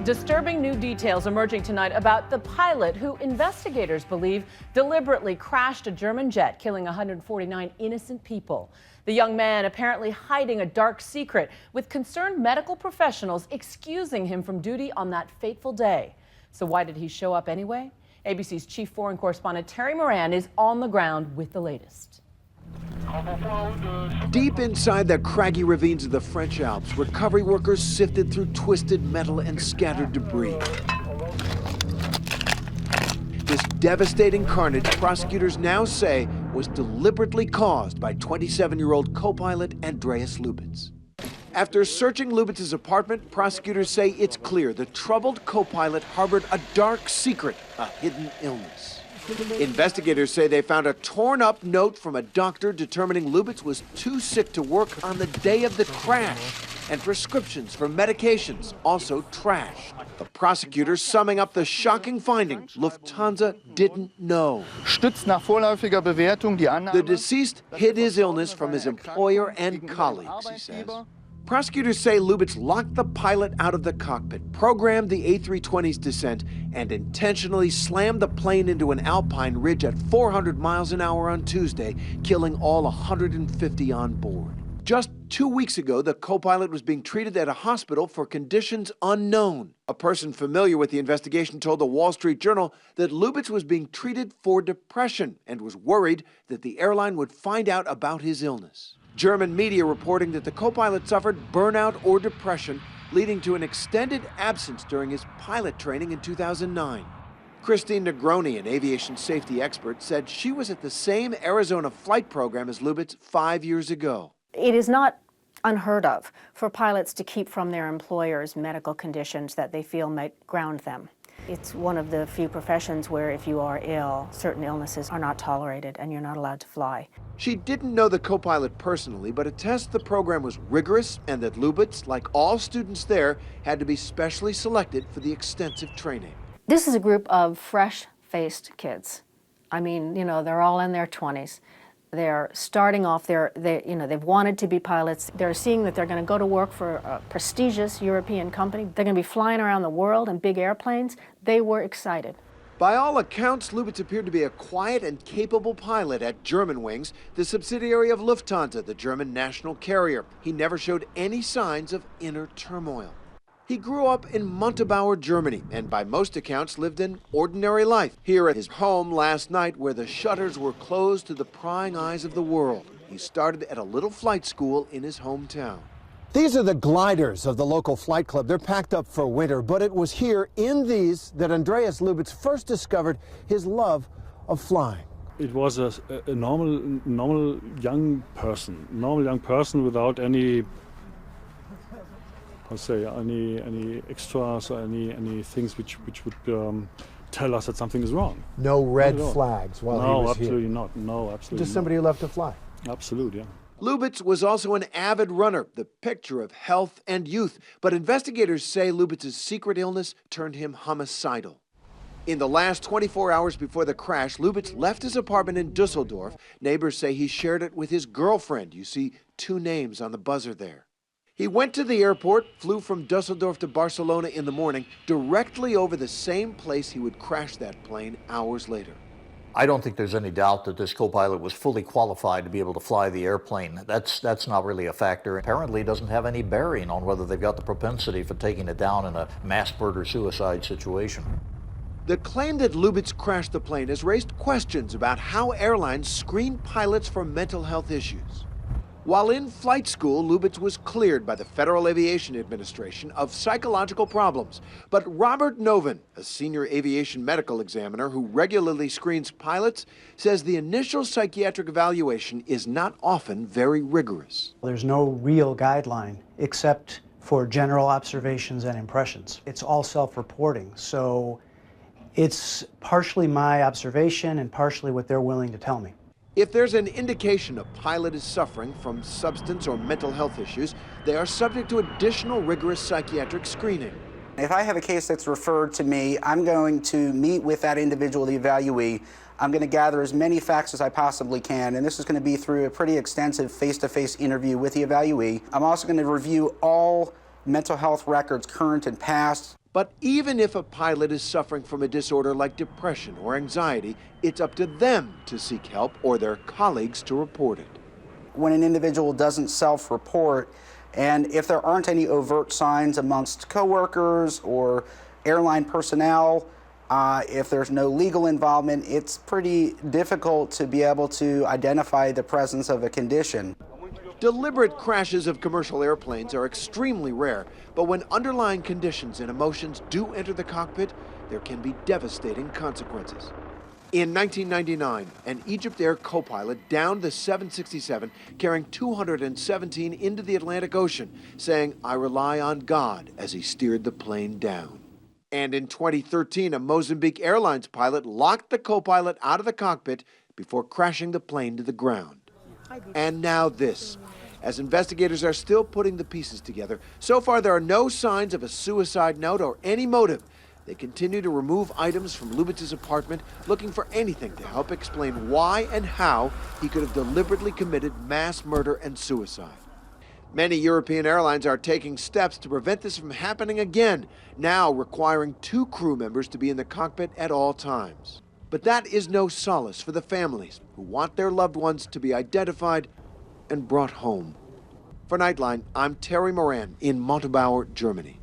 Disturbing new details emerging tonight about the pilot who investigators believe deliberately crashed a German jet, killing 149 innocent people. The young man apparently hiding a dark secret, with concerned medical professionals excusing him from duty on that fateful day. So why did he show up anyway? ABC's chief foreign correspondent Terry Moran is on the ground with the latest. Deep inside the craggy ravines of the French Alps, recovery workers sifted through twisted metal and scattered debris. This devastating carnage, prosecutors now say, was deliberately caused by 27-year-old co-pilot Andreas Lubitz. After searching Lubitz's apartment, prosecutors say it's clear the troubled co-pilot harbored a dark secret, a hidden illness. Investigators say they found a torn-up note from a doctor determining Lubitz was too sick to work on the day of the crash, and prescriptions for medications also trashed. The prosecutors summing up the shocking findings Lufthansa didn't know. The deceased hid his illness from his employer and colleagues, he says. Prosecutors say Lubitz locked the pilot out of the cockpit, programmed the A320's descent, and intentionally slammed the plane into an alpine ridge at 400 miles an hour on Tuesday, killing all 150 on board. Just 2 weeks ago, the co-pilot was being treated at a hospital for conditions unknown. A person familiar with the investigation told the Wall Street Journal that Lubitz was being treated for depression and was worried that the airline would find out about his illness. German media reporting that the co-pilot suffered burnout or depression, leading to an extended absence during his pilot training in 2009. Christine Negroni, an aviation safety expert, said she was at the same Arizona flight program as Lubitz 5 years ago. It is not unheard of for pilots to keep from their employers medical conditions that they feel might ground them. It's one of the few professions where if you are ill, certain illnesses are not tolerated and you're not allowed to fly. She didn't know the co-pilot personally, but attests the program was rigorous and that Lubitz, like all students there, had to be specially selected for the extensive training. This is a group of fresh-faced kids. I mean, you know, they're all in their 20s. They're starting off, they've wanted to be pilots. They're seeing that they're going to go to work for a prestigious European company. They're going to be flying around the world in big airplanes. They were excited. By all accounts, Lubitz appeared to be a quiet and capable pilot at Germanwings, the subsidiary of Lufthansa, the German national carrier. He never showed any signs of inner turmoil. He grew up in Montabaur, Germany, and by most accounts lived an ordinary life here at his home last night, where the shutters were closed to the prying eyes of the world. He started at a little flight school in his hometown. These are the gliders of the local flight club. They're packed up for winter, but it was here in these that Andreas Lubitz first discovered his love of flying. It was a normal young person without any, any extras or any things which would tell us that something is wrong. No red flags while he was here? No, absolutely not. No, absolutely Just somebody who loved to fly? Absolutely, yeah. Lubitz was also an avid runner, the picture of health and youth. But investigators say Lubitz's secret illness turned him homicidal. In the last 24 hours before the crash, Lubitz left his apartment in Dusseldorf. Neighbors say he shared it with his girlfriend. You see 2 names on the buzzer there. He went to the airport, flew from Dusseldorf to Barcelona in the morning, directly over the same place he would crash that plane hours later. I don't think there's any doubt that this co-pilot was fully qualified to be able to fly the airplane. That's not really a factor. Apparently it doesn't have any bearing on whether they've got the propensity for taking it down in a mass murder-suicide situation. The claim that Lubitz crashed the plane has raised questions about how airlines screen pilots for mental health issues. While in flight school, Lubitz was cleared by the Federal Aviation Administration of psychological problems. But Robert Novin, a senior aviation medical examiner who regularly screens pilots, says the initial psychiatric evaluation is not often very rigorous. There's no real guideline except for general observations and impressions. It's all self-reporting, so it's partially my observation and partially what they're willing to tell me. If there's an indication a pilot is suffering from substance or mental health issues, they are subject to additional rigorous psychiatric screening. If I have a case that's referred to me, I'm going to meet with that individual, the evaluee. I'm going to gather as many facts as I possibly can, and this is going to be through a pretty extensive face-to-face interview with the evaluee. I'm also going to review all mental health records, current and past. But even if a pilot is suffering from a disorder like depression or anxiety, it's up to them to seek help or their colleagues to report it. When an individual doesn't self-report, and if there aren't any overt signs amongst coworkers or airline personnel, if there's no legal involvement, it's pretty difficult to be able to identify the presence of a condition. Deliberate crashes of commercial airplanes are extremely rare, but when underlying conditions and emotions do enter the cockpit, there can be devastating consequences. In 1999, an Egypt Air co-pilot downed the 767 carrying 217 into the Atlantic Ocean, saying, "I rely on God," as he steered the plane down. And in 2013, a Mozambique Airlines pilot locked the co-pilot out of the cockpit before crashing the plane to the ground. And now this. As investigators are still putting the pieces together, so far there are no signs of a suicide note or any motive. They continue to remove items from Lubitz's apartment, looking for anything to help explain why and how he could have deliberately committed mass murder and suicide. Many European airlines are taking steps to prevent this from happening again, now requiring 2 crew members to be in the cockpit at all times. But that is no solace for the families who want their loved ones to be identified and brought home. For Nightline, I'm Terry Moran in Montebauer, Germany.